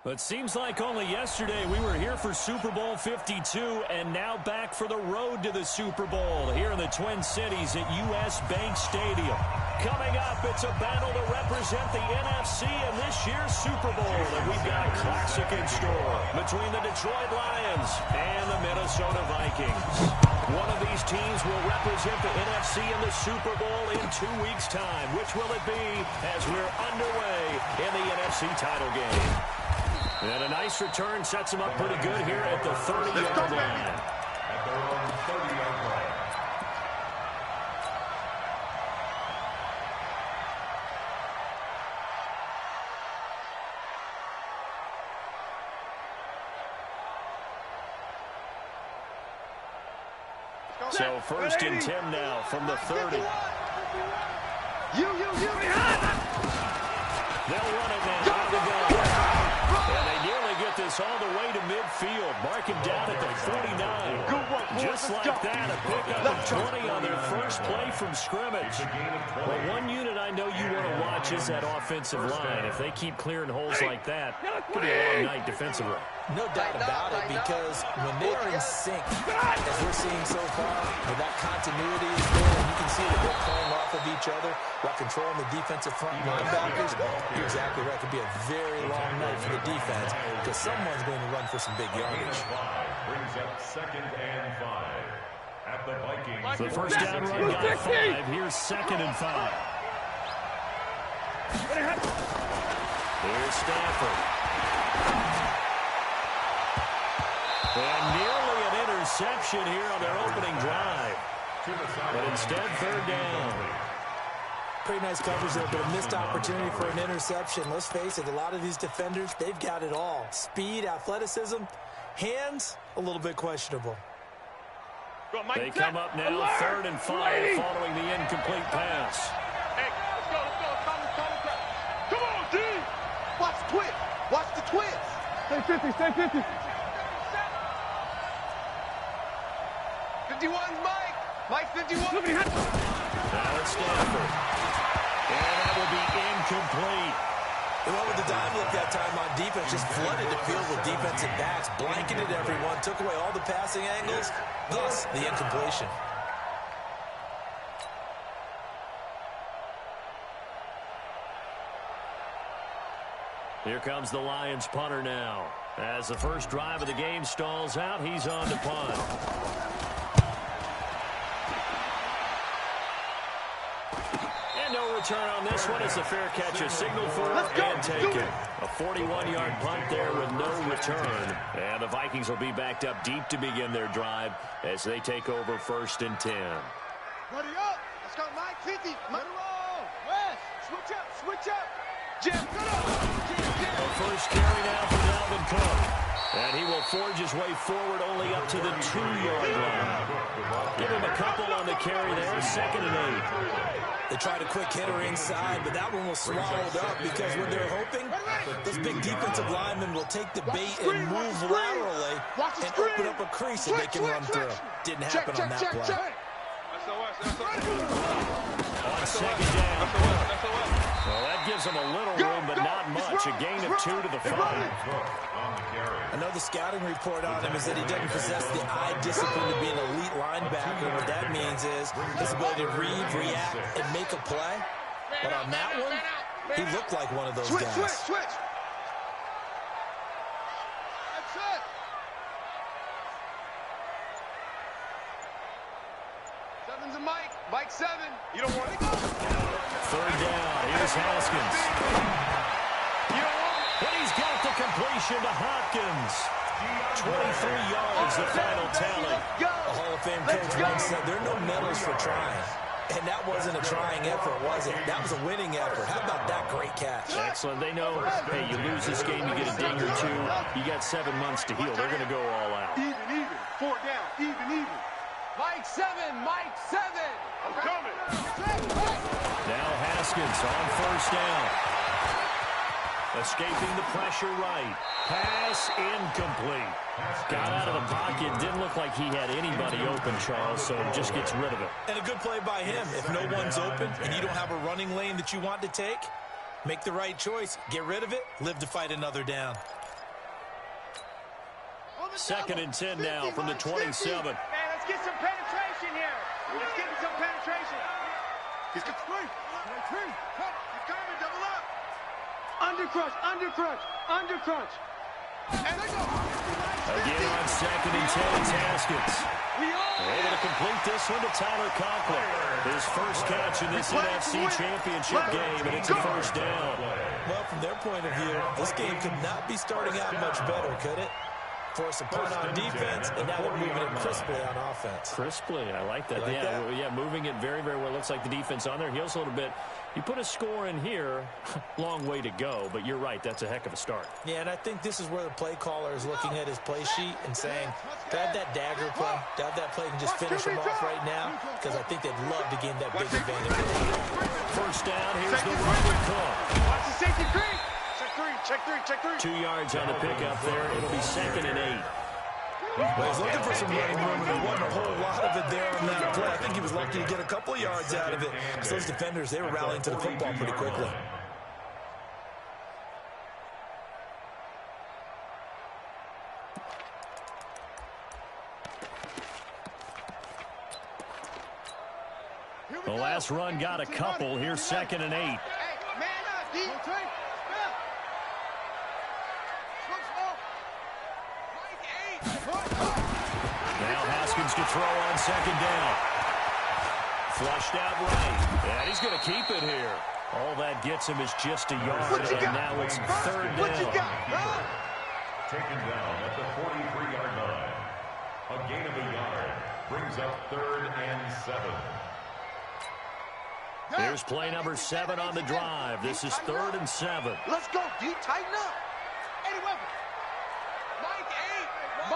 It seems like only yesterday we were here for Super Bowl 52 and now back for the road to the Super Bowl here in the Twin Cities at US Bank Stadium. Coming up, it's a battle to represent the NFC in this year's Super Bowl, and we've got a classic in store between the Detroit Lions and the Minnesota Vikings. One of these teams will represent the NFC in the Super Bowl in 2 weeks' time. Which will it be as we're underway in the NFC title game? And a nice return sets him up pretty good here at the 30-yard line. At their own 30-yard line. So first and 10 now from the 30. They'll run it now out of the gun. And they nearly get this all the way to midfield. Mark him down at the 49. Just like that, a pickup of 20 on their first play from scrimmage. Well, one unit I know you want to watch is that offensive line. If they keep clearing holes like that, it could be a long night defensively. No doubt about it, because when they are in sync, as we're seeing so far, with that continuity is there, and you can see that they're playing off of each other while controlling the defensive front linebackers. You're exactly right. It could be a very long night for the defense because someone's going to run for some big yardage. Brings up 2nd and 5 at the Vikings. The first down run got 5. Here's 2nd and 5. Here's Stafford. And nearly an interception here on their opening drive. But instead, 3rd down. Pretty nice coverage there, but a missed opportunity for an interception. Let's face it, a lot of these defenders, they've got it all. Speed, athleticism, hands, a little bit questionable. They come up now, 3rd and 5, following the incomplete pass. Hey, let's go. Come on, D! Watch the twist. Watch the twist. Stay 50. 51's Mike. Mike 51. Now it's Stafford. And that will be incomplete. They went with the dime look that time on defense, just flooded the field with defensive backs, blanketed everyone, took away all the passing angles, thus the incompletion. Here comes the Lions punter now. As the first drive of the game stalls out, he's on to punt. No return on this one. It's a fair catch, a signal for and taken. A 41-yard punt there with no return. And the Vikings will be backed up deep to begin their drive as they take over 1st and 10. Ready up. Let's go, Mike 50. West. Switch up. Jim, good up. The first carry now for Dalvin Cook. And he will forge his way forward only up to the 2-yard line. Give him a couple on the carry there. 2nd and 8. They tried a quick hitter inside, but that one was swallowed up because when they're hoping, this big defensive lineman will take the bait and move laterally and open up a crease that they can run through. Didn't happen on that play. On 2nd down. Well, that gives them a little room, but not much. A gain of 2 to the 5. Another scouting report on him is that he doesn't possess the eye discipline to be an elite linebacker. What that means is his ability to read, react, and make a play. But on that one, he looked like one of those guys. Switch. That's it. Seven's a Mike. Mike 7. You don't want it. 3rd down. Here's Haskins. And he's got the completion to Hopkins. 23 yards, the final tally. A Hall of Fame coach once said there are no medals for trying. And that wasn't a trying effort, was it? That was a winning effort. How about that great catch? Excellent. They know, hey, you lose this game, you get a ding or 2. You got 7 months to heal. They're going to go all out. Even. 4 down. Even. Mike 7. I'm coming. Now Haskins on 1st down. Escaping the pressure right. Pass incomplete. Got out of the pocket. Didn't look like he had anybody open, Charles, so just gets rid of it. And a good play by him. If no one's open and you don't have a running lane that you want to take, make the right choice. Get rid of it. Live to fight another down. 2nd and 10 now from the 27. Man, let's get some penetration here. Let's get some penetration. He's got three. He's coming, double up. Undercrunch, undercrunch, undercrunch. And they go. Again on 2nd and 10, it's Haskins. Able to complete this one to Tyler Conklin. His first catch in this NFC Championship game, and it's a first down. Well, from their point of view, this game could not be starting out much better, could it? Force a punt on defense, and now they're moving it crisply on offense. Crisply, I like that. Like that? Yeah, moving it very, very well. Looks like the defense on their heels a little bit. You put a score in here, long way to go, but you're right, that's a heck of a start. Yeah, and I think this is where the play caller is looking at his play sheet and saying, to have that dagger play, to have that play and just finish him off right now, because I think they'd love to gain that big advantage. First down, here's the run with Cook. Watch the safety creep. Check three. 2 yards on the pickup there. It'll be 2nd and 8. Well, he's looking for some running room, and there wasn't a whole lot of it there on that play. I think he was lucky to get a couple of yards out of it. So those defenders, they were rallying to the football pretty quickly. The last run got a couple. Here's 2nd and 8. Hey, man up, D. Now Haskins to throw on 2nd down. Flushed out right. And he's going to keep it here. All that gets him is just a yard, and now it's 3rd down. What you got? Taken down at the 43-yard line. A gain of a yard brings up 3rd and 7. Here's play number 7 on the drive. This is 3rd and 7. Let's go, D. Tighten up. Eddie Weber. Mike 8.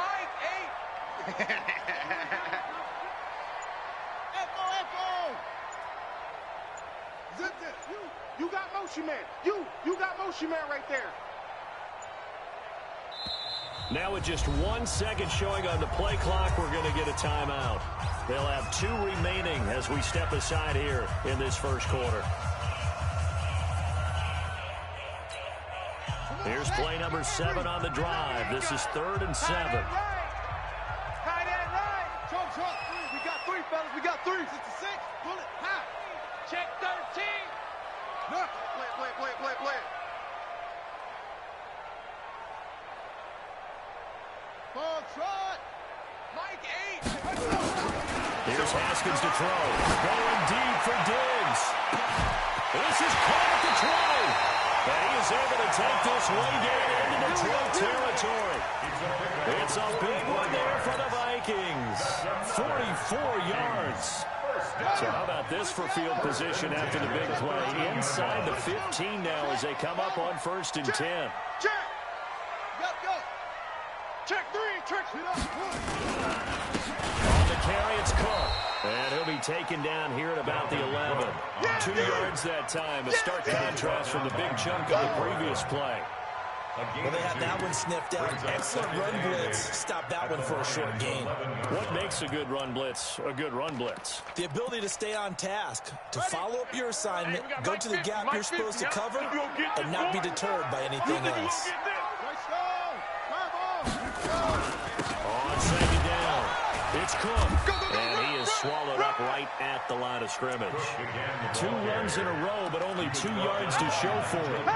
F.O. Zip this. You got motion man. You got motion man right there. Now with just 1 second showing on the play clock, we're going to get a timeout. They'll have 2 remaining as we step aside here in this first quarter. Here's play number 7 on the drive. This is 3rd and 7. Tight end right. Trump. We got 3, fellas. We got 3. 66. Pull it. High. Check 13. Look. Play. Ball trot. Mike 8. Here's Haskins to throw. Going deep for Diggs. This is caught at the 20. And he is able to take this way down into Detroit territory. It's a big one there for the Vikings. 44 yards. So how about this for field position after the big play? Inside the 15 now as they come up on 1st and 10. Check. Go. Check 3. Check. On the carry, it's Cook. And he'll be taken down here at about the 11. 2 yards that time. A stark contrast from the big chunk of the previous play. Well, they had that one sniffed out. Excellent run blitz. Stop that one for a short gain. What makes a good run blitz a good run blitz? The ability to stay on task, to follow up your assignment, go to the gap you're supposed to cover, and not be deterred by anything else. On 2nd down, it's Cook. And he is swallowed up right at the line of scrimmage. 2 runs in a row, but only 2 yards to show for it.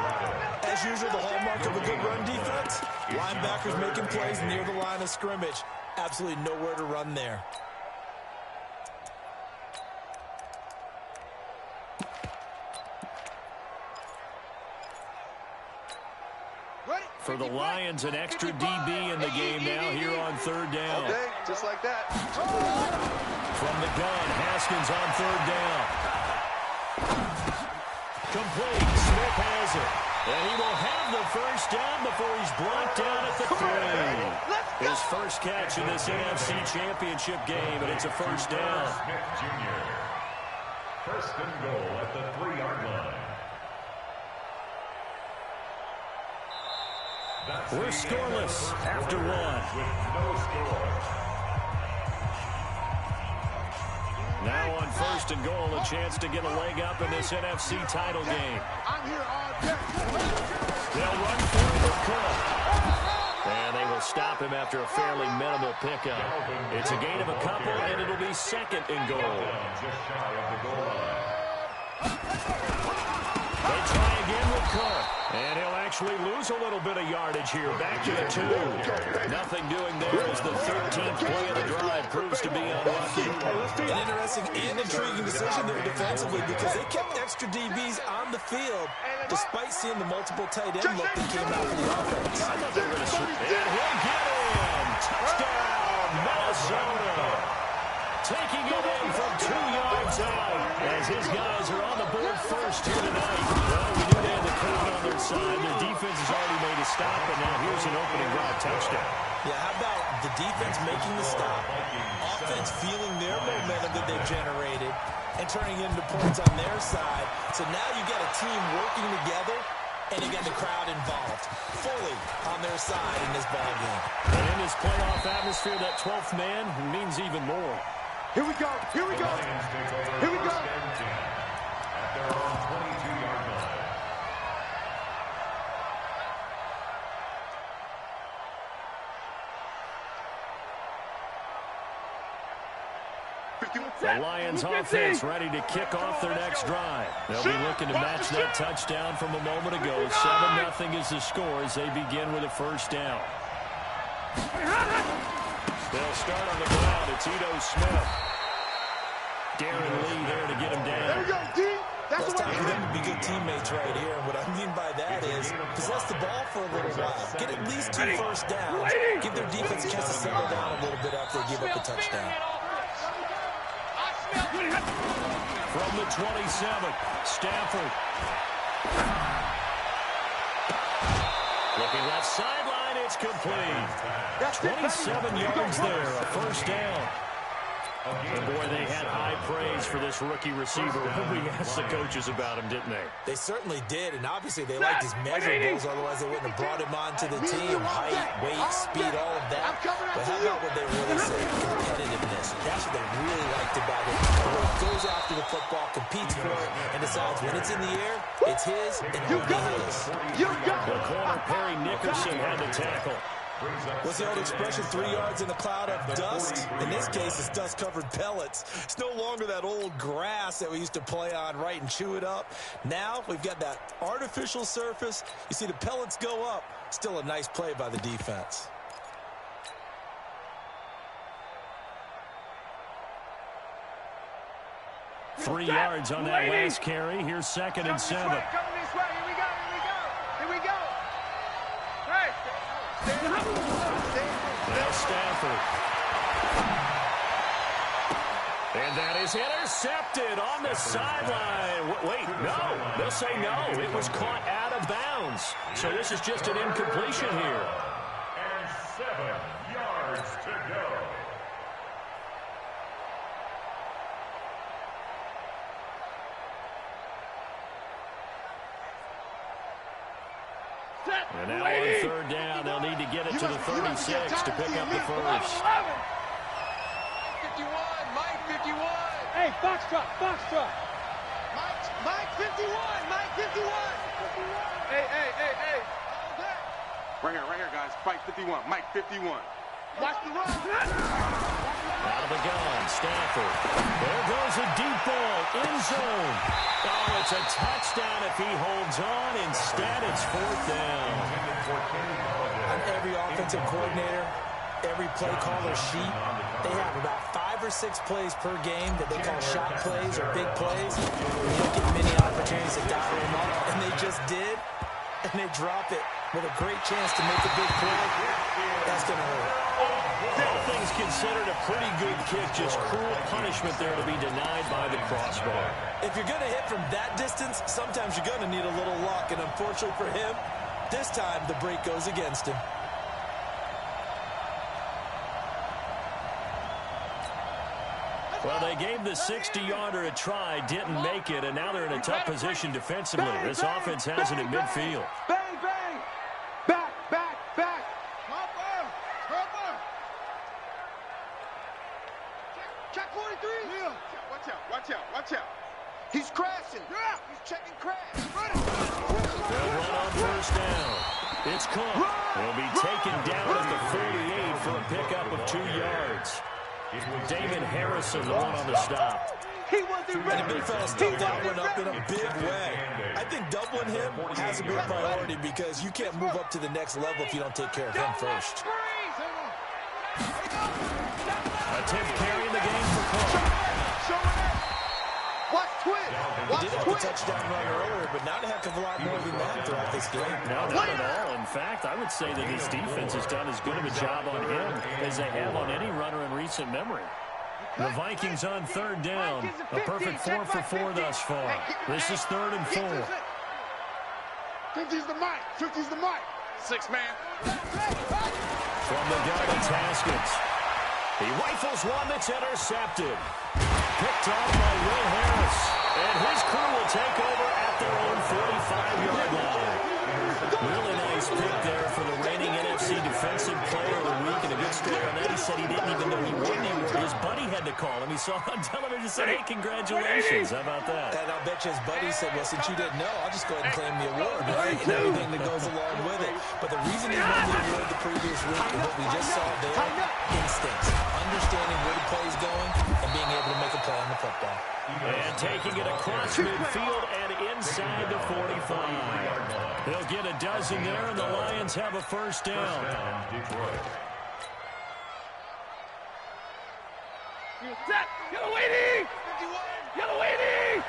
As usual, the hallmark of a good run defense, linebackers making plays near the line of scrimmage. Absolutely nowhere to run there. For the Lions, an extra DB in the game now here on 3rd down. Okay, just like that. From the gun, Haskins on 3rd down. Complete. Smith has it. And he will have the first down before he's brought down at the 3. His first catch in this NFC Championship game, and it's a first down. Smith Jr. 1st and goal at the 3-yard line. We're scoreless after 1. With no score. Now on 1st and goal, a chance to get a leg up in this NFC title game. I'm here all day. They'll run forward with Cook. And they will stop him after a fairly minimal pickup. It's a gain of a couple, and it'll be second and goal. Just shy of the goal line. They try again with Cook. And he'll actually lose a little bit of yardage here. Back to the 2. Nothing doing there as the 13th play of the drive proves to be unlucky. An interesting and intriguing decision there defensively because they kept extra DBs on the field despite seeing the multiple tight end look that came out for the offense. I thought they were going to shoot. And he'll get in. Touchdown, Minnesota. Taking it in from 2 yards out as his guys are on the board first here tonight. Well, we knew they had the crowd on their side. Their defense has already made a stop, and now here's an opening drive touchdown. Yeah, how about the defense making the stop, offense feeling their momentum that they've generated, and turning into points on their side. So now you got a team working together, and you got the crowd involved, fully on their side in this ball game. And in this playoff atmosphere, that 12th man means even more. Here we go. Here we go. Here we go. At their own 22-yard line. The Lions offense ready to kick off their next drive. They'll be looking to match that touchdown from a moment ago. 7-0 is the score as they begin with a first down. They'll start on the ground. It's Ito Smith. Darren Lee there to get him down. There we go, D. That's It's what time I for them to be good teammates right here. And what I mean by that is possess the ball for a little while. Get at least 2 first downs. Give their defense a chance to settle down a little bit after they give up a touchdown. From the 27, Stafford. Looking left sideline, it's complete. 27 yards there, a first down. And boy, they had high praise for this rookie receiver when we asked the coaches about him, didn't they? They certainly did, and obviously they liked his measurables, otherwise they wouldn't have brought him onto the team. Height, weight, speed, all of that. But how about what they really say? Competitiveness. That's what they really liked about him. Where he goes after the football, competes for it, and decides when it's in the air, it's his, and only his. The corner, Perry Nickerson, had the tackle. What's the old expression, 3 yards in a cloud of dust? In this case, it's dust-covered pellets. It's no longer that old grass that we used to play on, right, and chew it up. Now we've got that artificial surface. You see the pellets go up. Still a nice play by the defense. Three yards on that last carry. Here's second and 7. Coming this way. Here we go. Here we go. Here we go. Hey. Now Stafford. And that is intercepted on the sideline. Wait, no. They'll say no. It was caught out of bounds. So this is just an incompletion here. And 7 yards to go. And now on third down, they'll need to get it to the 36 to pick up the first. 51, Mike 51. Hey, Foxtrot. Mike 51. Mike 51. Hey. Right here, guys. Mike 51. Mike 51. Watch the run. Out of the gun, Stafford. There goes a deep ball, end zone. Oh, it's a touchdown if he holds on. Instead, it's fourth down. On every offensive coordinator, every play caller sheet, they have about 5 or 6 plays per game that they call shot plays or big plays. You don't get many opportunities to dial them up, and they just did, and they drop it with a great chance to make a big play. That's going to hurt. All things considered, a pretty good kick. Just cruel punishment there to be denied by the crossbar. If you're going to hit from that distance, sometimes you're going to need a little luck. And unfortunately for him, this time the break goes against him. Well, they gave the 60-yarder a try, didn't make it, and now they're in a tough position defensively. This offense has it at midfield. Bang. Back. Check 43. Yeah. Watch out. He's crashing. Yeah. He's checking crash. They'll run on first down. It's Cook. He'll be taken down at the 48 for a pickup of 2 yards. Damon Harrison, the one on the stop. He wasn't ready. And the big fella stepped that one up in a big way. I think doubling him has to be a priority because you can't move up to the next level if you don't take care of him first. A 10th carry in the game for Cook. Watch twin. He did have a touchdown run earlier, but not a heck of a lot more than that throughout this game. No, not at all. In fact, I would say that his defense has done as good of a job on him as they have on any runner in recent memory. The Vikings on third down. A perfect 4 for 4 thus far. This is 3rd and 4. 50's the mic. 50's the mic. 6 man. From the gun, it's Haskins. He rifles one that's intercepted. Picked off by Will Harris. And his crew will take over at their own 45-yard line. Really nice pick there for the reigning NFC Defensive Player of the Week. And a good story on that. He said he didn't even know he won the award. His buddy had to call him. He saw on television and said, hey, congratulations. How about that? And I'll bet you his buddy said, well, since you didn't know, I'll just go ahead and claim the award, right? And everything that goes along with it. But the reason he won the award the previous week and what we just saw there, instincts. Understanding where the play is going and being able to make a play on the football. And taking it across midfield and inside the 45. They'll get a dozen there, and the Lions have a first down. Yellow waiting! Yellow waiting!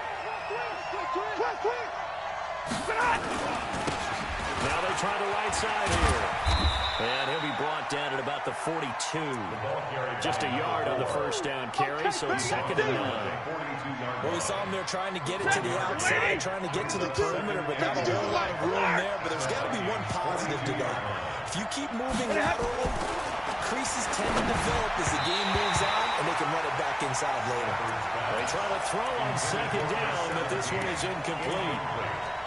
Now they try the right side here. And he'll be brought down at about the 42. Just a yard on the first down carry, so it's 2nd and 9. Well, we saw him there trying to get it to the outside, trying to get to the perimeter, but not a whole lot of room there. But there's got to be one positive to that. If you keep moving laterally, creases tend to develop as the game moves on, and they can run it back inside later. They try to throw on 2nd down, but this one is incomplete.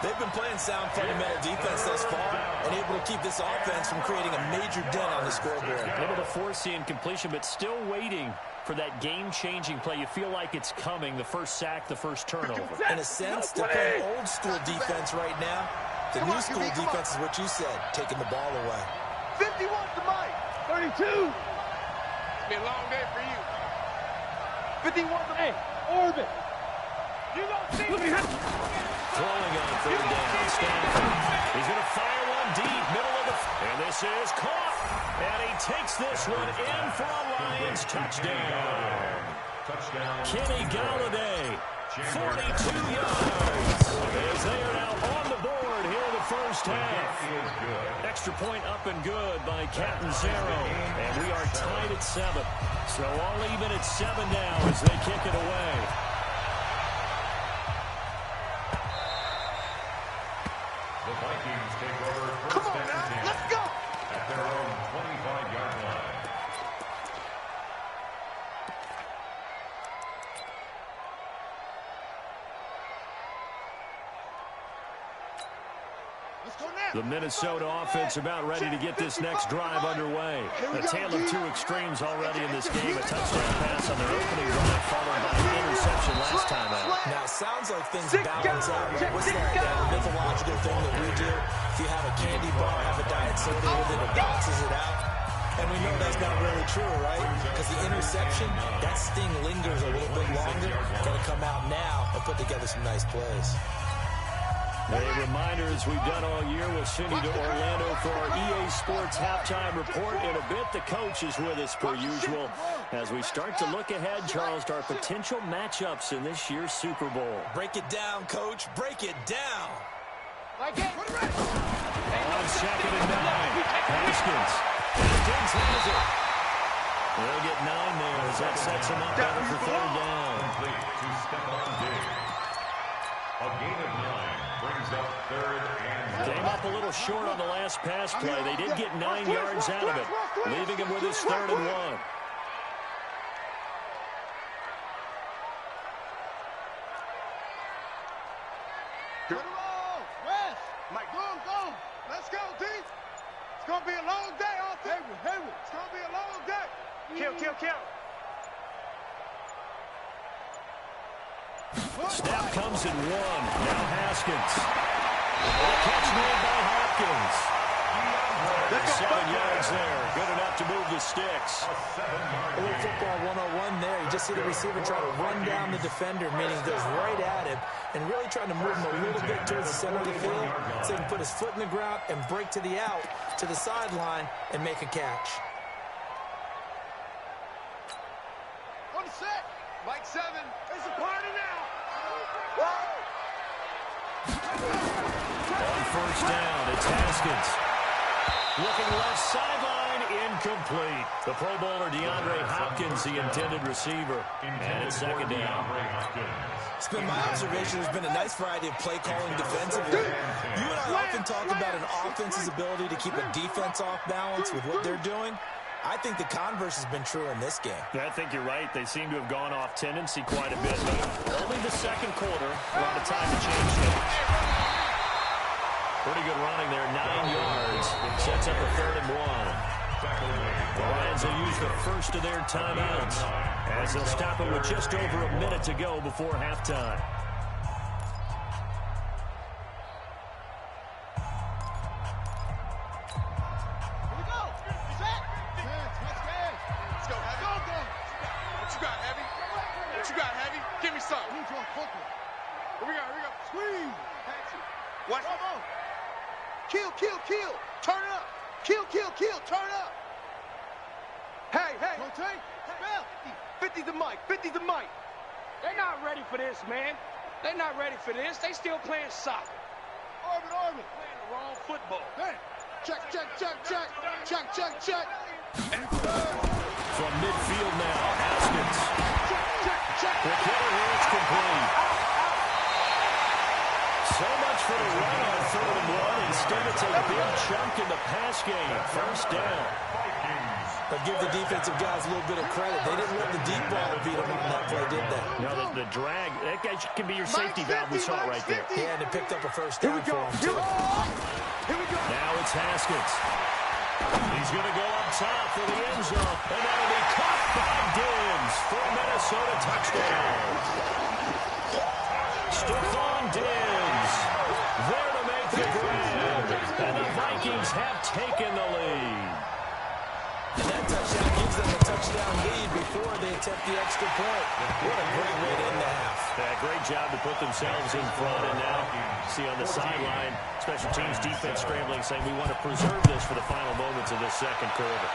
They've been playing sound fundamental defense thus far and able to keep this offense from creating a major dent on the scoreboard. Able to force the incompletion, but still waiting for that game-changing play. You feel like it's coming, the first sack, the first turnover. In a sense, they're playing old-school defense right now. The new-school defense is what you said, taking the ball away. 50 wants the mic. 32. It's been a long day for you. 50 wants the mic. Orbit. You don't see Throwing on third down, Stanford. He's going to fire one deep, middle of the... And this is caught. And he takes this one in for a Lions touchdown. Kenny Galladay, 42 yards. As they are now on the board here in the first half. Extra point up and good by Captain Zero. And we are tied at 7. So all even at 7 now as they kick it away. The Vikings take over Come first on and now, 10 let's go. at their own 25-yard line. Let's go now. The Minnesota offense about ready to get this next drive underway. A tale of two extremes already in this game. A touchdown pass on their opening drive followed by an interception last time out. Now, it sounds like things balance out. What's that mythological thing that we do? If you have a candy bar, have a diet soda with it, it balances it out. And we know that's not really true, right? Because the interception, that sting lingers a little bit longer. Got to come out now and put together some nice plays. A reminder, as we've done all year, we'll send you to Orlando for our EA Sports halftime report. In a bit, the coach is with us per usual as we start to look ahead, Charles, to our potential matchups in this year's Super Bowl. Break it down, Coach. Break it down. On 2nd and 9, Haskins. Diggs has it. They'll get 9 there as that sets him up better for 3rd down. Complete to Stephon Diggs. A gain of 9 brings up 3rd and 1. Came up a little short on the last pass play. They did get 9 yards out of it, leaving him with his 3rd and 1. Mike, go. Let's go, D. It's going to be a long day out there. It's going to be a long day. Kill. Snap comes in one. Now Haskins. The catch made by Hopkins. 7 yards there. Good enough to move the sticks. A little football 101 there. You just see the receiver try to run down the defender, meaning he goes right at him, and really trying to move him a little bit towards the center of the field so he can put his foot in the ground and break to the out, to the sideline, and make a catch. On the set. Mike 7. It's a party now. Whoa. On first down, it's Haskins. Looking left sideline, incomplete. The Pro Bowler DeAndre Hopkins, the intended receiver. And it's second down. It's been my observation there's been a nice variety of play calling defensively. You and I often talk about an offense's ability to keep a defense off balance with what they're doing. I think the converse has been true in this game. Yeah, I think you're right. They seem to have gone off tendency quite a bit. But only the second quarter. A lot of time to change things. Pretty good running there, 9 yards. Sets up a 3rd and 1. The Lions will use the first of their timeouts as they'll stop it with just over a minute to go before halftime. Here we go. Set. Let's go, Heavy. What you got, Heavy? What you got, Heavy? Give me some. Here we go. Squeeze. What? Kill. Turn it up. Kill. Turn it up. Hey. Rotate. Spell. 50's the mic. They're not ready for this, man. They're not ready for this. They still playing soccer. Orbit. Playing the wrong football. Hey. Check. From midfield now, Haskins. Check. The killer here, it's complete. So much for the run on 3rd and 1. Instead, it's a big chunk in the pass game. First down. But give the defensive guys a little bit of credit. They didn't let the deep ball beat them on that play, did they? No, the drag, that guy can be your safety valve. We saw it right there. Yeah, and it picked up a first down for him, too. Here we go. Now it's Haskins. He's going to go up top for the end zone. And that'll be caught by Diggs for a Minnesota touchdown. Stephon Diggs there to make the grab. And the Vikings have taken the lead. And that touchdown gives them a touchdown lead before they attempt the extra point. What a great way to end the half. Yeah, great job to put themselves in front. And now, see on the sideline, special teams defense scrambling, saying we want to preserve this for the final moments of this second quarter.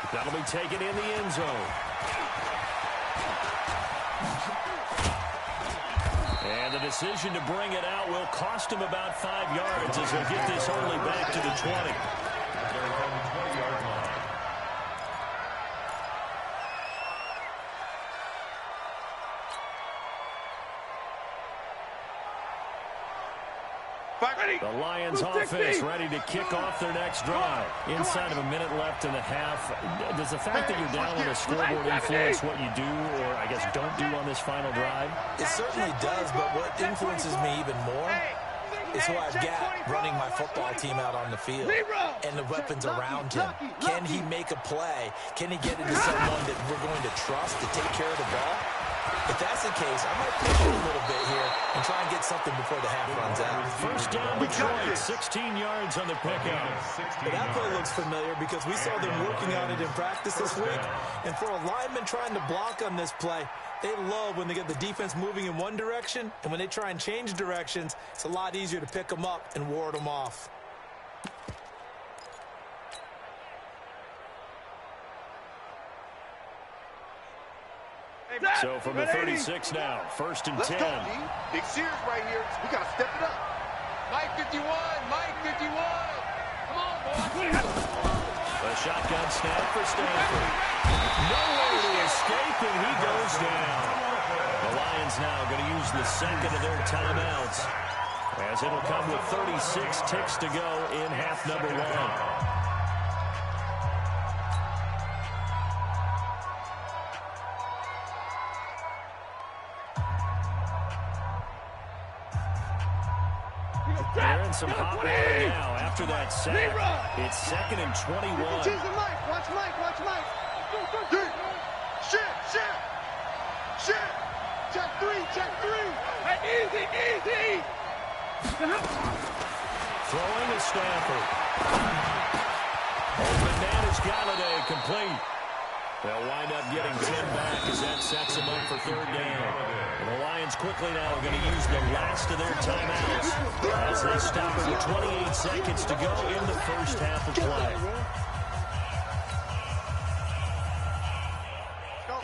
That'll be taken in the end zone. And the decision to bring it out will cost him about 5 yards as he'll get this only back to the 20. The Lions offense ready to kick off their next drive. Inside of a minute left in the half. Does the fact that you're down on the scoreboard influence what you do or, I guess, don't do on this final drive? It certainly does, but what influences me even more is who I've got running my football team out on the field and the weapons around him. Can he make a play? Can he get into someone that we're going to trust to take care of the ball? If that's the case, I might push it a little bit here and try and get something before the half runs out. First down, Detroit, 16 yards on the pickup. But that play looks familiar because we saw them working on it in practice this week. And for a lineman trying to block on this play, they love when they get the defense moving in one direction, and when they try and change directions, it's a lot easier to pick them up and ward them off. So from the 36 now, 1st and 10. Let's go, D. Big Sears right here. We got to step it up. Mike 51. Come on, boy. A shotgun snap for Stanford. No way to escape, and he goes down. The Lions now going to use the second of their timeouts, as it'll come with 36 ticks to go in half number 1. They're in some hot water now after that sack. It's 2nd and 21. Watch Mike. Shit. Throwing to Stafford. Open man is Galladay, complete. They'll wind up getting 10 back as that sets them up for third down. And the Lions quickly now are going to use the last of their timeouts as they stop it with 28 seconds to go in the first half of play.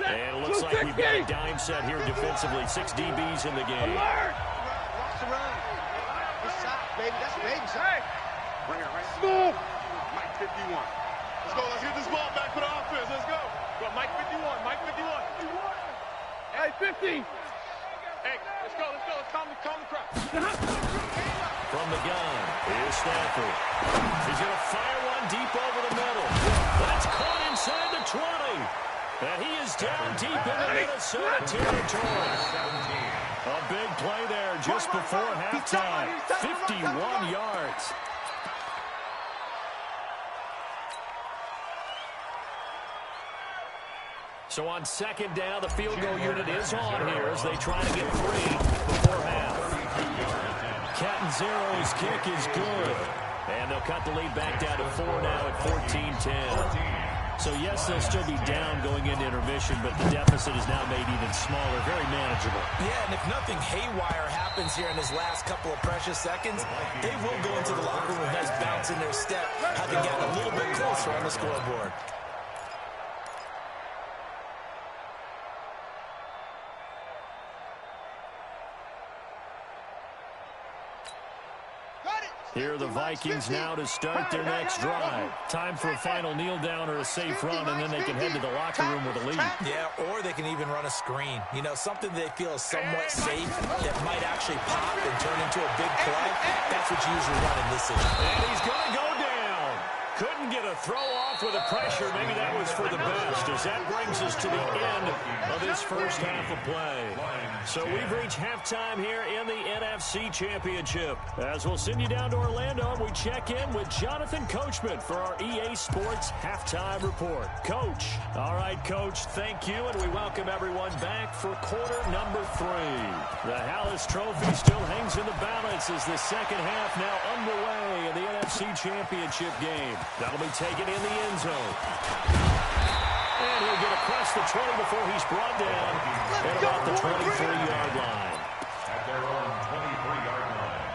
And it looks like we've got a dime set here defensively. 6 DBs in the game. Watch the run. Good shot, baby. That's a baby shot. Bring it right. Move. Mike 51. Let's go. Let's get this ball back for the offense. Let's go. Go, Mike 51. Mike 51. Hey, 50. Hey, let's go. Let's go. Let's calm the crowd. From the gun, here's Stafford. He's going to fire one deep over the middle. That's caught inside the 20. And he is down deep into Minnesota territory. A big play there just before halftime. 51 yards. So on second down, the field goal unit is on here as they try to get 3 before half. Catanzaro's kick is good. And they'll cut the lead back down to 4 now at 14-10. So, yes, they'll still be down going into intermission, but the deficit is now made even smaller, very manageable. Yeah, and if nothing haywire happens here in his last couple of precious seconds, they will go into the locker room with a nice bounce in their step, having gotten a little bit closer on the scoreboard. Here are the Vikings now to start their next drive. Time for a final kneel down or a safe run, and then they can head to the locker room with a lead. Yeah, or they can even run a screen. You know, something they feel is somewhat safe that might actually pop and turn into a big play. That's what you usually run in this situation. And he's going to go down. Couldn't get a throw off with the pressure. Maybe that was for the best, as that brings us to the end of this first half of play. So we've reached halftime here in the NFC Championship. As we'll send you down to Orlando, we check in with Jonathan Coachman for our EA Sports Halftime Report. Coach. All right, Coach, thank you, and we welcome everyone back for quarter number 3. The Hallis Trophy still hangs in the balance as the second half now underway in the NFC Championship game. That'll be taken in the end zone. And he'll get across the 20 before he's brought down at about the 23-yard line. At their own 23-yard line.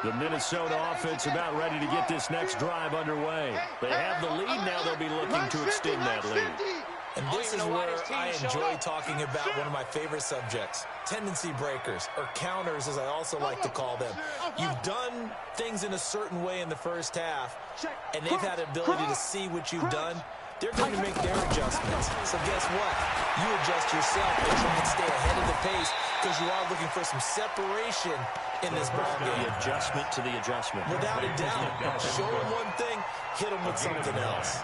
The Minnesota offense about ready to get this next drive underway. They have the lead now. They'll be looking to extend that lead. And this is where I enjoy talking about one of my favorite subjects, tendency breakers, or counters as I also like to call them. You've done things in a certain way in the first half, and they've had the ability to see what you've done. They're going to make their adjustments. So guess what? You adjust yourself and try and stay ahead of the pace because you are looking for some separation in this ballgame. The adjustment to the adjustment. Without a doubt. Show them one thing, hit them with something else.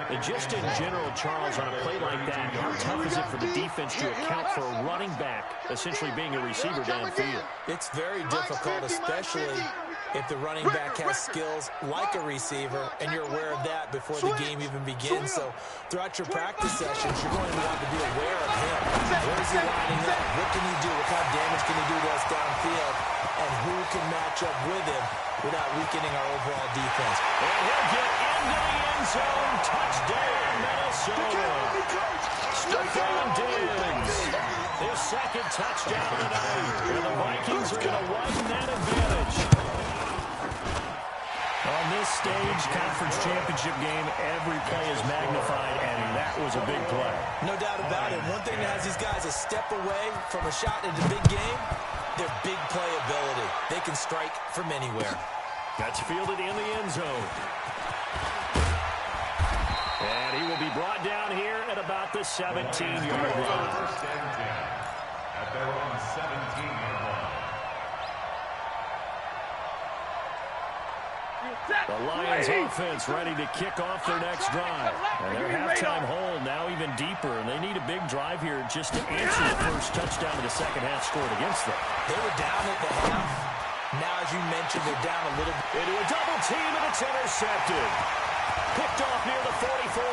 And just in general, Charles, on a play like that, how tough is it for the defense to account for a running back essentially being a receiver downfield? It's very difficult, especially if the running back has skills like a receiver, and you're aware of that before the game even begins. So throughout your practice sessions, you're going to want to be aware of him. Where is he lining up? What can he do? What kind of damage can he do to us downfield? And who can match up with him without weakening our overall defense? And he'll get into the end zone. Touchdown, Minnesota. Stephon Diggs. His second touchdown tonight. And the Vikings are going to widen that advantage. On this stage, conference championship game, every play is magnified, and that was a big play. No doubt about it. One thing that has these guys a step away from a shot into big game, their big play ability. They can strike from anywhere. That's fielded in the end zone. And he will be brought down here at about the 17-yard line. First and 10 at their own 17-yard line. The Lions offense ready to kick off their next drive. And their halftime hold now even deeper, and they need a big drive here just to answer the first touchdown of the second half scored against them. They were down at the half. Now, as you mentioned, they're down a little bit. Into a double team, and it's intercepted. Picked off near the 44.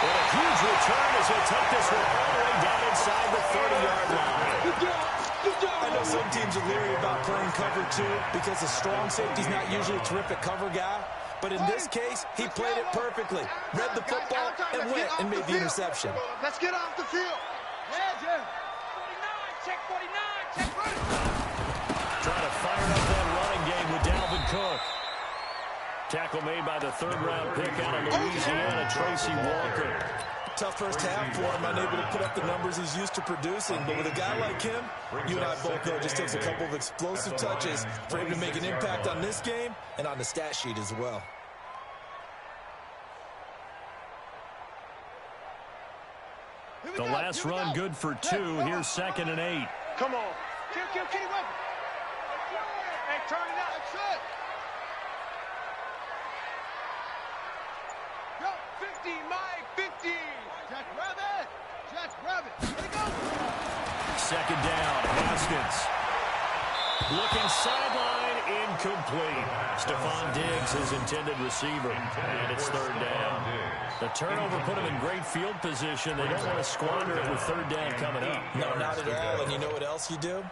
And a huge return as he'll take this one all the way down inside the 30-yard line. I know some teams are leery about playing cover two because a strong safety's not usually a terrific cover guy. But in this case, he played it perfectly. Read the football and went and made the interception. Let's get off the field. Yeah, Jim. 49, check 49, check 49. Trying to fire up that running game with Dalvin Cook. Tackle made by the third-round pick out of Louisiana, Tracy Walker. Tough first half for him, unable to put up the numbers he's used to producing. But with a guy like him, you and I both know it just takes a couple of explosive touches for him to make an impact on this game and on the stat sheet as well. The last run good for 2. Here's 2nd and 8. Come on. Kill, Kenny Weapon. Hey, turn it out. That's it. Go, 50, Mike, 50. Jack Rabbit. Jack Rabbit. Let it go. 2nd down, Haskins. Looking sideline, incomplete. Stephon Diggs, his intended receiver. And it's 3rd down. The turnover put them in great field position. They don't want to squander it with 3rd down coming up. No, not at all. And you know what else you do?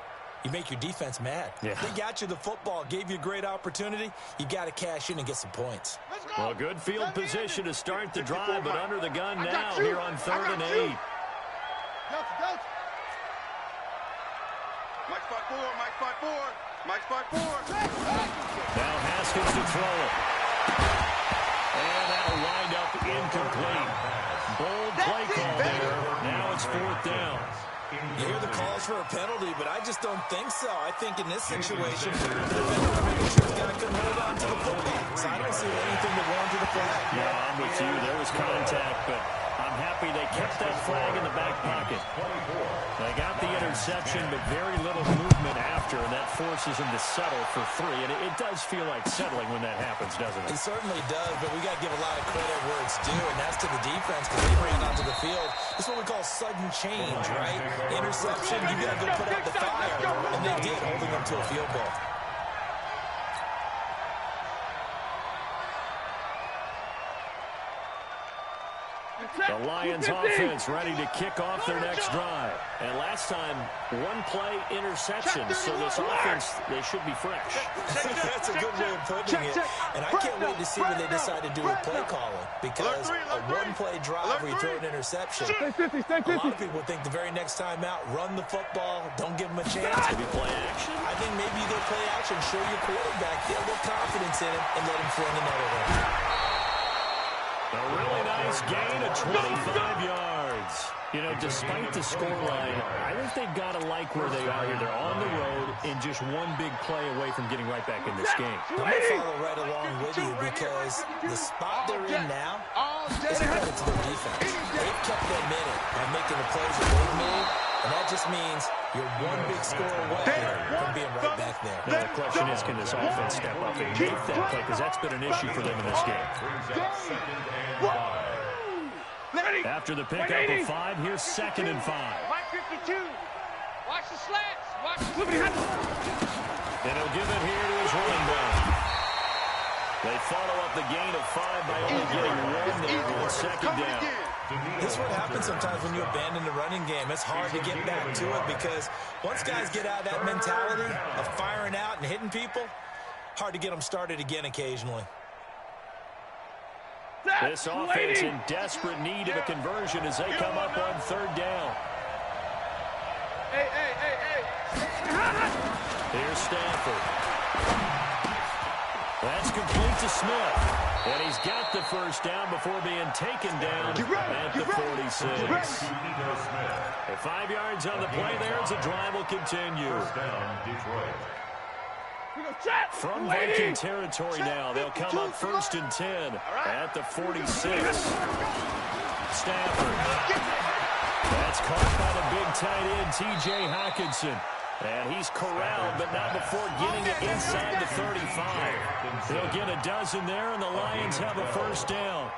You make your defense mad. Yeah. They got you the football, gave you a great opportunity. You got to cash in and get some points. Well, good field position to start the drive, but under the gun now here on 3rd and 8. Mike spot 4, Mike spot 4, Mike spot 4. Now Haskins to throw it. And that'll wind up incomplete. Bold play call there. Now it's 4th down. You hear the calls for a penalty, but I just don't think so. I think in this situation, the defender making sure the guy couldn't hold on to the football. So I don't see anything to warrant the flag. Yeah, I'm with you. There was contact, but I'm happy they kept that flag in the back pocket. They got the interception, but very little movement after, and that forces them to settle for 3. And it does feel like settling when that happens, doesn't it? It certainly does, but we got to give a lot of credit where it's due, and that's to the defense because they ran onto the field. This is what we call sudden change, right? Interception, you got to go put out the fire, and they did, holding them to a field goal. The Lions offense ready to kick off their next drive. And last time, 1-play interception. So this offense, they should be fresh. That's a good way of putting it. And I can't wait to see what they decide to do with play calling. Because a 1-play drive where you throw an interception, a lot of people think the very next time out, run the football, don't give them a chance. Maybe play action. I think maybe you go play action, show your quarterback, get a little confidence in him, and let him throw in another one. A really nice gain of 25 yards. You know, despite the scoreline, I think they've got to like where they are here. They're on the road and just one big play away from getting right back in this game. I'm going to follow right along with you because the spot they're in now is a credit to their defense. They've kept them in it by making the plays that they've made, and that just means you're one big score away from being right back there. Now, the question is, can this offense step up and make that play? Because that's been an issue for them in this game. After the pickup of 5, here's 2nd and 5. Mike 52. Watch the slats. Watch the And he'll give it here to his running back. They follow up the gain of 5 by only getting 1 there on 2nd down. This is what happens sometimes when you abandon the running game. It's hard to get back to it because once guys get out of that mentality of firing out and hitting people, hard to get them started again occasionally. This offense in desperate need of a conversion as they come up on 3rd down. Hey. Here's Stafford. That's complete to Smith. And he's got the 1st down before being taken down at the 46. At 5 yards on the play there as the drive will continue. From Viking territory now, they'll come up 1st and 10 at the 46. Stafford. That's caught by the big tight end, T.J. Hockenson. And he's corralled, but not before getting it inside the 35. They'll get a dozen there, and the Lions have a 1st down.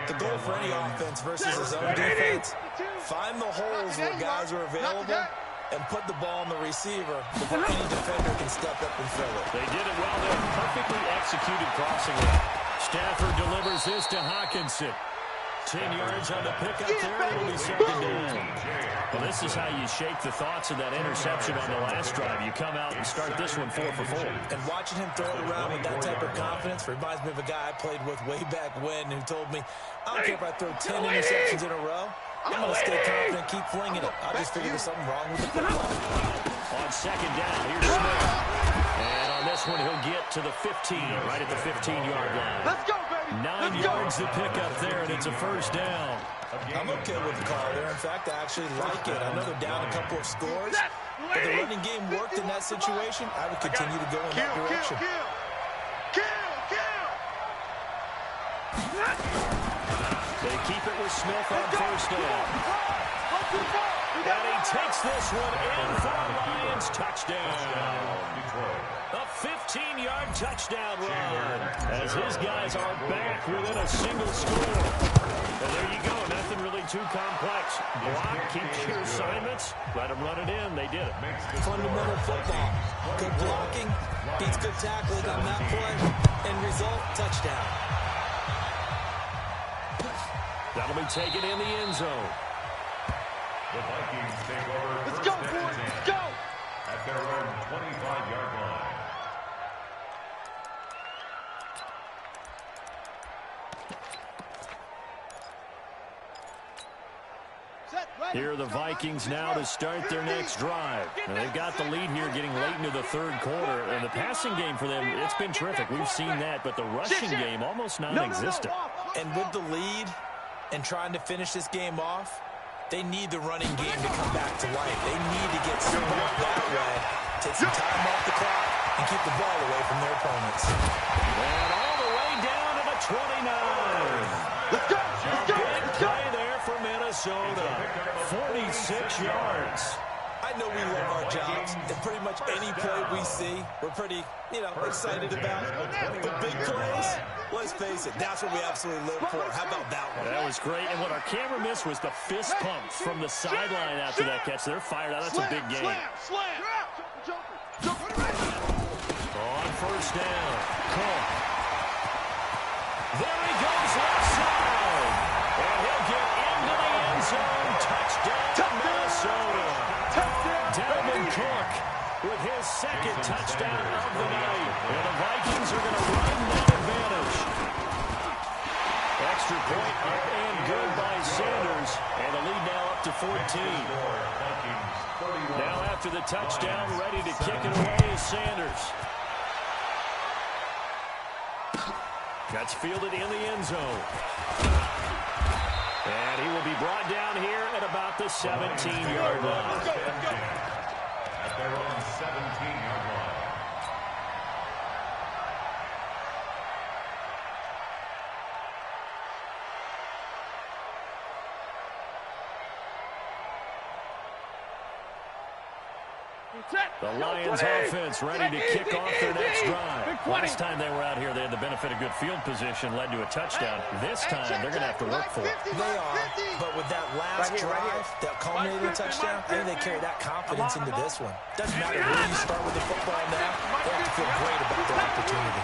The goal for any offense versus his own defense, find the holes where guys are available and put the ball on the receiver before any defender can step up and fill it. They did it well there. Perfectly executed crossing route. Stafford delivers this to Hockenson. 10 yards on the pickup there. It'll be second down. Well, this is how you shake the thoughts of that interception on the last drive. You come out and start this one 4 for 4. And watching him throw it around with that type of confidence reminds me of a guy I played with way back when who told me, I don't care if I throw 10 interceptions in a row. I'm going to stay confident, keep flinging it. I just figured there's something wrong with the football. On second down, here's Smith. And on this one, he'll get to the 15, right at the 15-yard line. Let's go, baby. 9 yards to pick up there, and it's a first down. I'm okay with the call there. In fact, I actually like it. I know they're down a couple of scores, but the running game worked in that situation. I would continue to go in that direction. They keep it with Smith on first down. And he takes this one in for a Lions touchdown. A 15-yard touchdown run as his guys are back within a single score. And there you go. Nothing really too complex. Block, keep your assignments, let them run it in. They did it. Fundamental football. Good blocking, beats good tackling on that play, and result, touchdown. That'll be taken in the end zone. The Vikings take over. Let's go, boys. Let's go. At their own 25-yard line. Here are the Vikings now to start their next drive. Now, they've got the lead here getting late into the third quarter. And the passing game for them, it's been terrific. We've seen that, but the rushing game almost non-existent. And with the lead and trying to finish this game off, they need the running game to come back to life. They need to get smart that way, take some time off the clock, and keep the ball away from their opponents. And all the way down to the 29. Let's go. Let's go. Big play there for Minnesota. 46 yards. I know we love our jobs, and pretty much any play we see, we're pretty, excited about. The big plays, let's face it, that's what we absolutely live for. How about that one? That was great, and what our camera missed was the fist pump from the sideline after that catch. They're fired out. That's a big game. On first down, Cook. There he goes left side, and he'll get into the end zone. Touchdown, Minnesota. Dalvin Cook with his second touchdown of the night. And the Vikings are going to run that advantage. Extra point up and good by Sanders. And the lead now up to 14. Now after the touchdown, ready to kick it away is Sanders. That's fielded in the end zone. And he will be brought down here at about the 17-yard line. At their own 17-yard line. The Lions offense ready to kick off their next drive. Last time they were out here, they had the benefit of good field position, led to a touchdown. This time, they're going to have to work for it. They are, but with that last drive, that culminating touchdown, I think they carry that confidence into this one. Doesn't matter where you start with the football now, they have to feel great about their opportunity.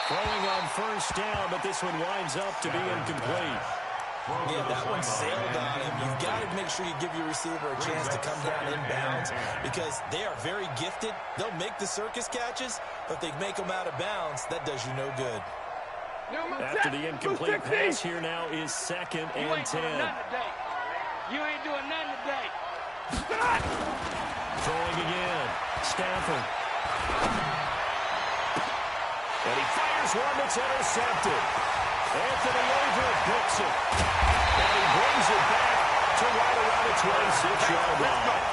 Throwing on first down, but this one winds up to be incomplete. Yeah, that one sailed on him. You've got to make sure you give your receiver a chance to come down inbounds because they are very gifted. They'll make the circus catches, but if they make them out of bounds, that does you no good. After the incomplete pass here now is second and 10. You ain't doing nothing today. Throwing again. Stafford. And he fires one that's intercepted. Anthony Averett picks it. And he brings it back to right around the 26-yard line.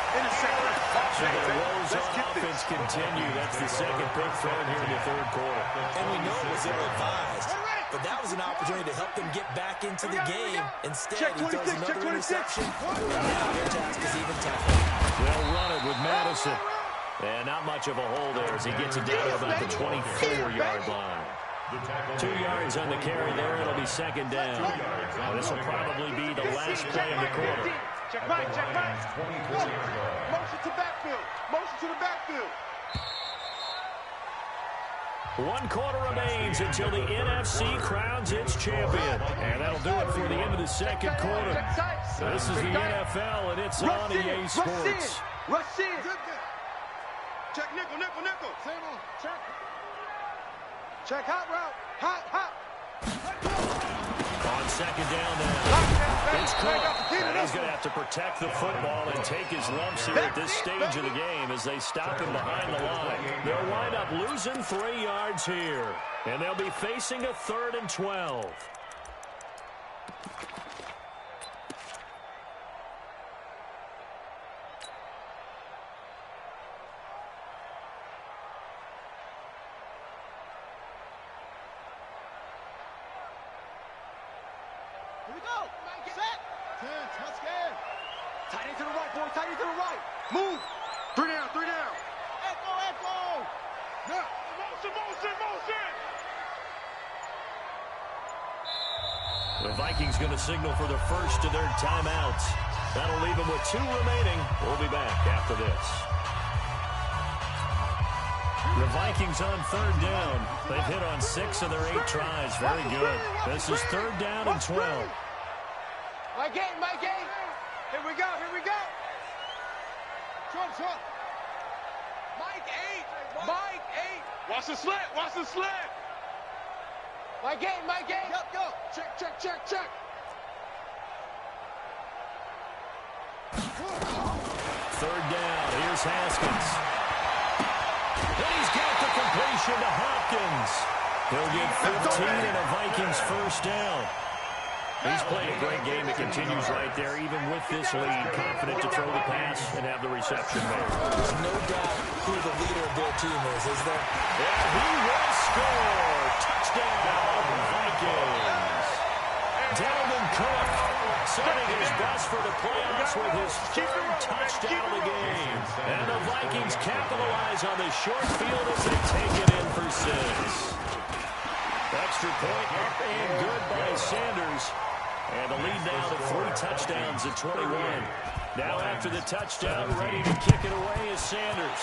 So the woes on offense continue. That's the second pick thrown here in the third quarter. And we know it was ill-advised, but that was an opportunity to help them get back into the game. Instead, he throws another interception. And now their task is even tougher. They'll run it with Madison. And not much of a hole there as he gets it down to about the 24-yard line. 2 yards on the carry there. It'll be second down. This will probably be the last play of the quarter. Check right, check right. Motion to backfield. Motion to the backfield. 1 quarter remains until the NFC crowns its champion. And that'll do it for the end of the second quarter. This is the NFL, and it's on EA Sports. Rush in. Check nickel, nickel, nickel. Check. Check hot route. Hot. On second down now, it's Cook. And he's going to have to protect the football and take his lumps here at this stage of the game as they stop him behind the line. They'll wind up losing 3 yards here, and they'll be facing a 3rd and 12. Here we go. Set. 10. Let's get. Tight end to the right, boy. Tight end to the right. Move. 3 down. Echo. Yeah. Motion. The Vikings going to signal for the first of their timeouts. That'll leave them with 2 remaining. We'll be back after this. The Vikings on 3rd down. They've hit on 6 of their 8 tries. Very good. This is 3rd down and 12. My game. Here we go. Trump. Mike 8. Watch the slant. My game. Yep, go. Check. 3rd down. Here's Haskins. And he's got the completion to Hopkins. He'll get 15 and a Vikings first down. He's played a great game. It continues right there, even with this lead. Confident to throw the pass and have the reception made. There's no doubt who the leader of their team is there? And he will score. Touchdown, Vikings. Dalvin Cook setting his bus for the playoffs with his 3rd touchdown of the game. And the Vikings capitalize on the short field as they take it in for 6. Extra point up and good by Sanders. And the lead now to 3 touchdowns at 21. Now after the touchdown, ready to kick it away is Sanders.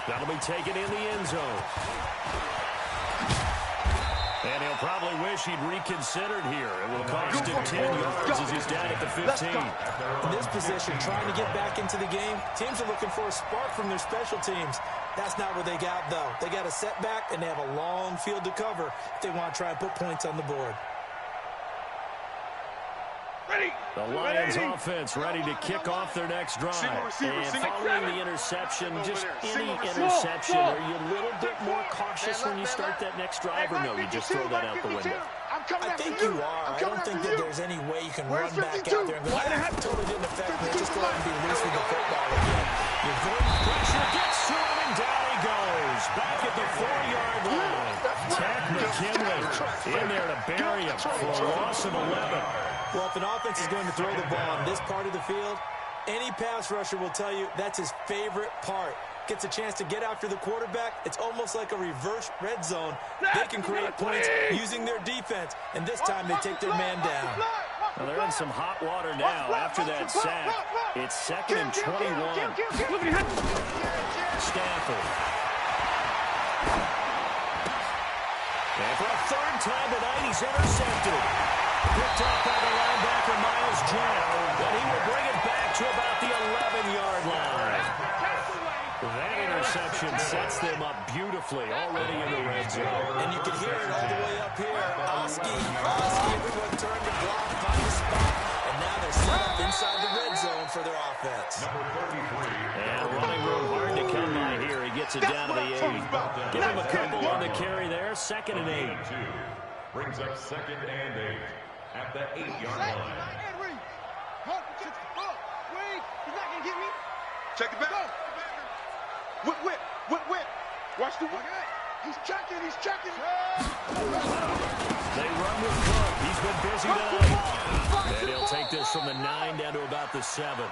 That'll be taken in the end zone. And he'll probably wish he'd reconsidered here. It will cost him 10 yards as he's down at the 15. In this position, trying to get back into the game, teams are looking for a spark from their special teams. That's not what they got, though. They got a setback, and they have a long field to cover if they want to try and put points on the board. The Lions offense ready to kick off their next drive. And following the interception, just any interception, are you a little bit more cautious when you start that next drive, or no, you just throw that out the window? I think you are. I don't think that there's any way you can run back out there and go, that totally didn't affect me. Just go ahead and be loose with the football again. Your pressure gets to him, and down he goes. Back at the 4-yard line. Tack McKinley in there to bury him for a loss of 11. Well, if an offense is going to throw the ball on this part of the field, any pass rusher will tell you that's his favorite part. Gets a chance to get after the quarterback. It's almost like a reverse red zone. They can create points using their defense, and this time they take their man down. Well, they're in some hot water now after that sack. It's 2nd and 21. Stafford. And for a 3rd time tonight, he's intercepted. Picked up by the linebacker, Miles Jack. And he will bring it back to about the 11-yard line. That interception sets them up beautifully already in the red zone. And you can hear it all the way up here. Oski, everyone turned to block, find a spot. And now they're set up inside the red zone for their offense. Number 33. And running room hard to come by here. He gets it down to the 8. Give him a couple on the carry there. 2nd and 8. Brings up 2nd and 8 at the 8-yard line. He's not going to get me. Check it back. Whip. Watch the whip. He's checking. They run with Cook. He's been busy tonight. And he'll take this from the 9 down to about the 7.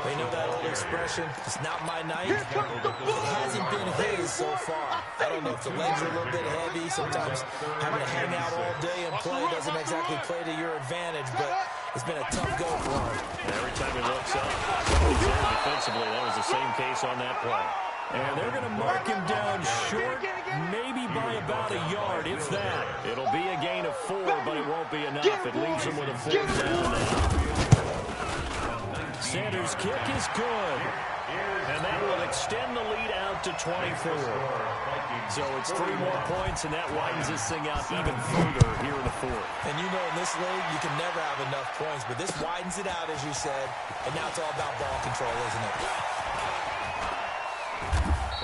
They know that old expression, it's not my night. It hasn't been his so far. I don't know if the legs are a little bit heavy. Sometimes having to hang out all day and play doesn't exactly play to your advantage, but it's been a tough go for him. And every time he looks up, somebody's there defensively. That was the same case on that play. And they're going to mark him down short, maybe by about a yard, if that. It'll be a gain of 4, but it won't be enough. It leaves him with a 4th down now. Sanders' kick is good. And that will extend the lead out to 24. So it's 3 more points, and that widens this thing out even further here in the 4th. And you know in this league, you can never have enough points, but this widens it out, as you said, and now it's all about ball control, isn't it?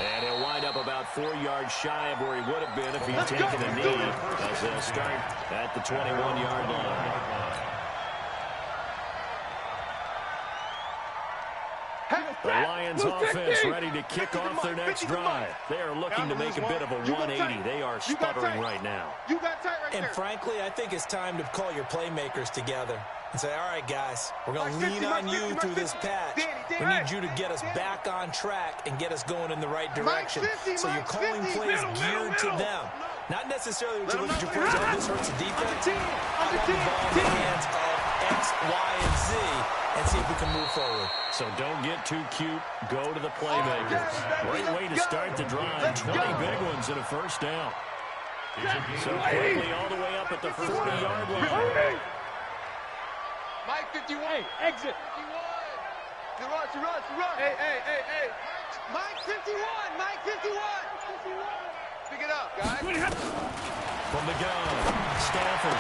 And he'll wind up about 4 yards shy of where he would have been if he'd taken a knee, as they'll start at the 21-yard line. The Lions offense ready to kick off their next drive. They are looking to make a bit of a 180. They are sputtering right now. And frankly, I think it's time to call your playmakers together and say, all right, guys, we're going to lean on you through this patch. We need you to get us back on track and get us going in the right direction. So you're calling plays geared to them. Not necessarily what you look at your plays, oh, this hurts the defense. I want the ball in the hands of X, Y, and Z and see if we can move forward. So don't get too cute. Go to the playmakers. Great way to start the drive. 20 big ones and a 1st down. So quickly all the way up at the 40-yard line. Mike 51. Hey, exit. 51. Run. Hey. Mike 51. Mike 51. Pick it up, guys. From the gun, Stafford.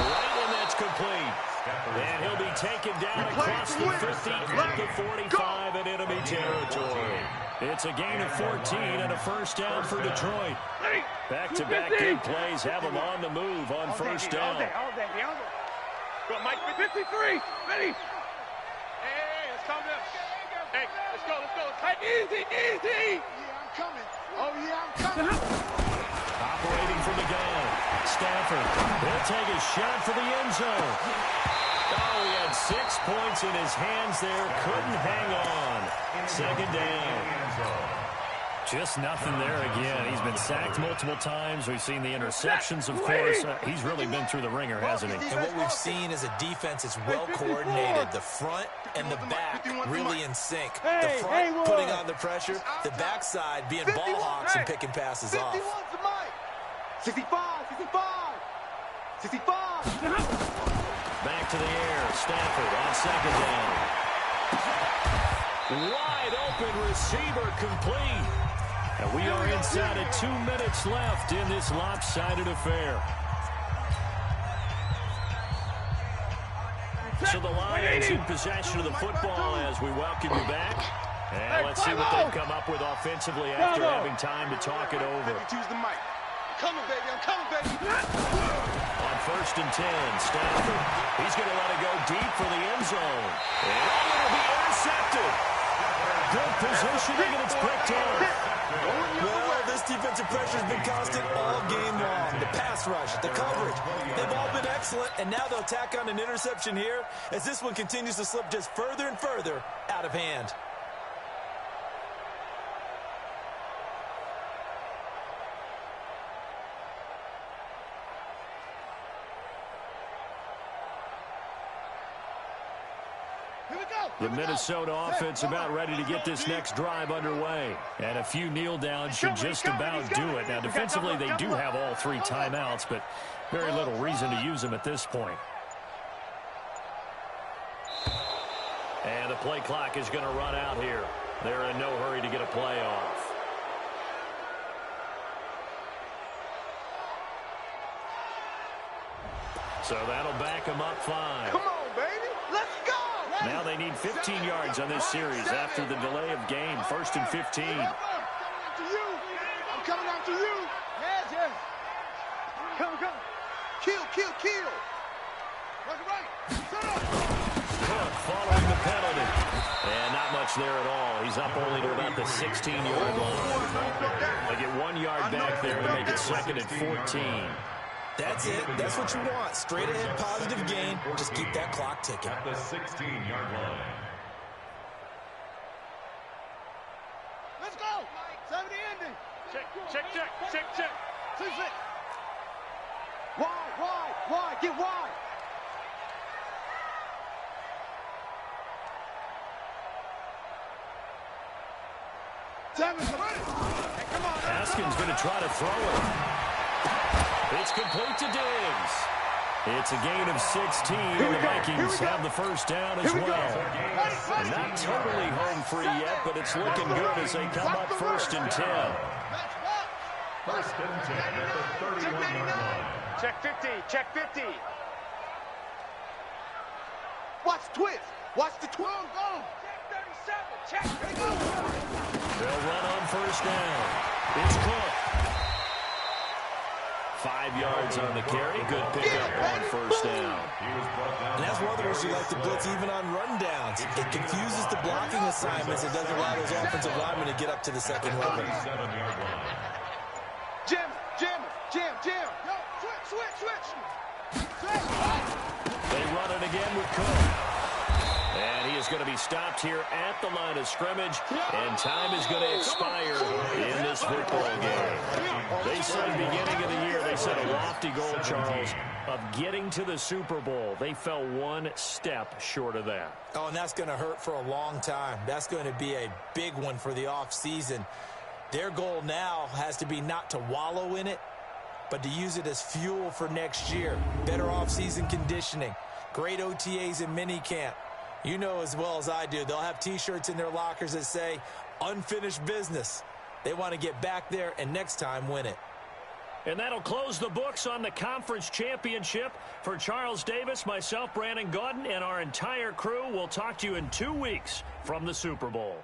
Right, and that's complete. And he'll be taken down across the 50 at the 45 in enemy territory. It's a gain of 14 and a 1st down for Detroit. Back-to-back big plays have them on the move on 1st down. All day. Go, Mike 53. Ready. Hey, let's calm down. Hey, let's go. Hey, easy. Yeah, I'm coming. Oh, yeah, I'm coming. Operating from the gun. Stafford will take a shot for the end zone. Oh, he had 6 points in his hands there. Couldn't hang on. 2nd down. Just nothing there again. He's been sacked multiple times. We've seen the interceptions, of course. He's really been through the ringer, hasn't he? And what we've seen is a defense that's well coordinated. The front and the back really in sync. The front putting on the pressure. The backside being ball hawks and picking passes off. 65. Back to the air. Stafford on 2nd down. Wide open receiver complete. And we are inside of 2 minutes left in this lopsided affair. So the Lions in possession of the football as we welcome you back. And let's see what they've come up with offensively after having time to talk it over. I'm coming, baby. On 1st and 10, Stafford. He's going to let it go deep for the end zone. And it'll be intercepted. Good positioning, and it's picked off. Well, this defensive pressure has been constant all game long. The pass rush, the coverage, they've all been excellent, and now they'll tack on an interception here as this one continues to slip just further and further out of hand. The Minnesota offense about ready to get this next drive underway. And a few kneel downs should just about do it. Now, defensively, they do have all 3 timeouts, but very little reason to use them at this point. And the play clock is going to run out here. They're in no hurry to get a play off. So that'll back them up 5. Come on, baby. Let's go. Now they need 15 yards on this series after the delay of game. 1st and 15. I'm coming after you. Yes. Come. Kill. Right. Cook following the penalty. And not much there at all. He's up only to about the 16-yard line. They get 1 yard back there to make it 2nd and 14. That's it. That's what you want. Straight ahead, positive gain. Just keep that clock ticking. At the 16-yard line. Let's go. 70 ending. Check. 2-6. Wide. Get wide. Haskins going to try to throw it. It's complete to Diggs. It's a gain of 16, and the Vikings have the first down as well. And not totally home free yet, but it's looking good as they come up 1st and 10. 1st and 10 at the 31-yard line. Check 50. Check 50. Watch twist. Watch the twist. Go. Check 37. Check. They'll run on 1st down. It's Cook. 5 yards on the carry. Good pickup on 1st down. And that's one of the reasons you like to blitz even on rundowns. It confuses the blocking assignments. It doesn't allow those offensive linemen to get up to the second level. Jim. Yo, switch. They run it again with Cook. And he is going to be stopped here at the line of scrimmage, and time is going to expire in this football game. They said beginning of the year, they set a lofty goal, Charles, of getting to the Super Bowl. They fell one step short of that. Oh, and that's going to hurt for a long time. That's going to be a big one for the offseason. Their goal now has to be not to wallow in it, but to use it as fuel for next year. Better offseason conditioning, great OTAs and minicamp. You know as well as I do, they'll have T-shirts in their lockers that say, unfinished business. They want to get back there and next time win it. And that'll close the books on the conference championship. For Charles Davis, myself, Brandon Gaudin, and our entire crew, we'll talk to you in 2 weeks from the Super Bowl.